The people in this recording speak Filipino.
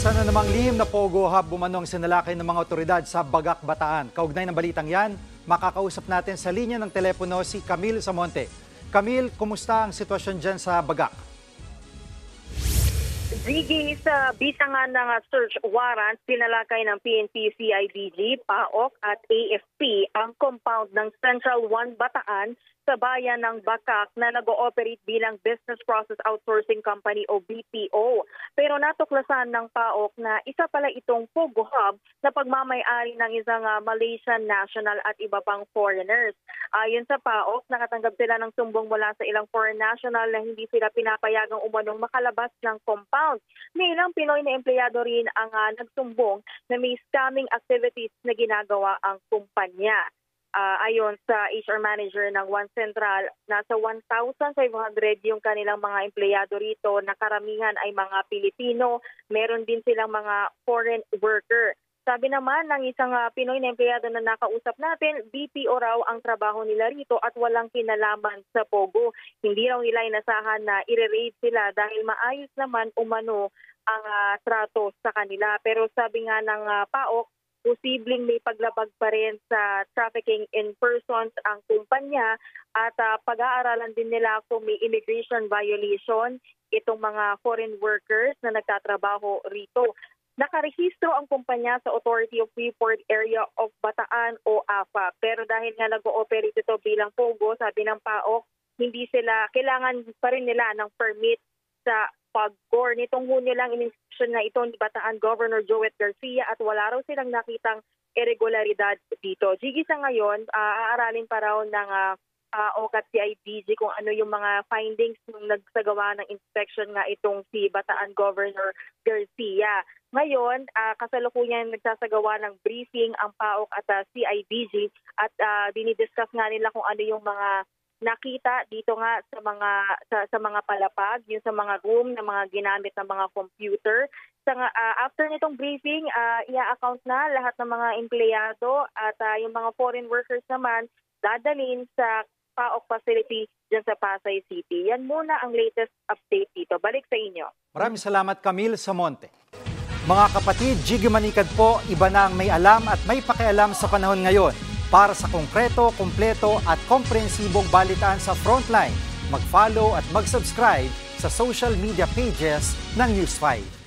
Sana namang lihim na pogo hub bumanong sinalakay ng mga otoridad sa Bagac, Bataan. Kaugnay ng balitang yan, makakausap natin sa linya ng telepono si Camille Samonte. Camille, kumusta ang sitwasyon dyan sa Bagac? Gigi, sa bisa nga ng search warrant, sinalakay ng PNP, CIDG, PAOK at AFP ang compound ng Central 1 Bataan sa bayan ng Bagac na nag-ooperate bilang Business Process Outsourcing Company o BPO. Pero natuklasan ng PAOK na isa pala itong Pogo Hub na pagmamay-ari ng isang Malaysian national at iba pang foreigners. Ayon sa PAOK, nakatanggap sila ng sumbong mula sa ilang foreign national na hindi sila pinapayagang umanong makalabas ng compound. May ilang Pinoy na empleyado rin ang nagsumbong na may scamming activities na ginagawa ang kumpanya. Ayon sa HR manager ng One Central, nasa 1,500 yung kanilang mga empleyado rito na karamihan ay mga Pilipino. Meron din silang mga foreign worker. Sabi naman ng isang Pinoy na empleyado na nakausap natin, BPO raw ang trabaho nila rito at walang kinalaman sa Pogo. Hindi raw nila inasahan na i-raid sila dahil maayos naman umano ang trato sa kanila. Pero sabi nga ng PAOK, posibleng may paglabag pa rin sa trafficking in persons ang kumpanya at pag-aaralan din nila kung may immigration violation itong mga foreign workers na nagtatrabaho rito. Nakarehistro ang kumpanya sa Authority of Freeport Area of Bataan o AFA. Pero dahil nga nag-ooperate ito bilang Pogo, sabi ng PAOK, hindi sila, kailangan pa rin nila ng permit sa PAGCOR. Nitong Hunyo lang in-inspection na ito ni Bataan Governor Joet Garcia at wala raw silang nakitang irregularidad dito. Gigi, sa ngayon, aaralin pa raw ng PAOK at CIDG kung ano yung mga findings nung nagsagawa ng inspection nga itong si Bataan Governor Garcia. Ngayon, kasalukuyan nagsasagawa ng briefing ang PAOK at CIDG at dinidiscuss nga nila kung ano yung mga nakita dito nga sa mga palapag, yung sa mga room na mga ginamit ng mga computer. After nitong briefing, i-account na lahat ng mga empleyado at yung mga foreign workers naman dadalhin sa PAOK facility dyan sa Pasay City. Yan muna ang latest update dito. Balik sa inyo. Maraming salamat, Camille Samonte. Mga kapatid, Gigi Manikad po, iba na ang may alam at may pakialam sa panahon ngayon. Para sa konkreto, kumpleto at komprehensibong balitaan sa Frontline, mag-follow at mag-subscribe sa social media pages ng News 5.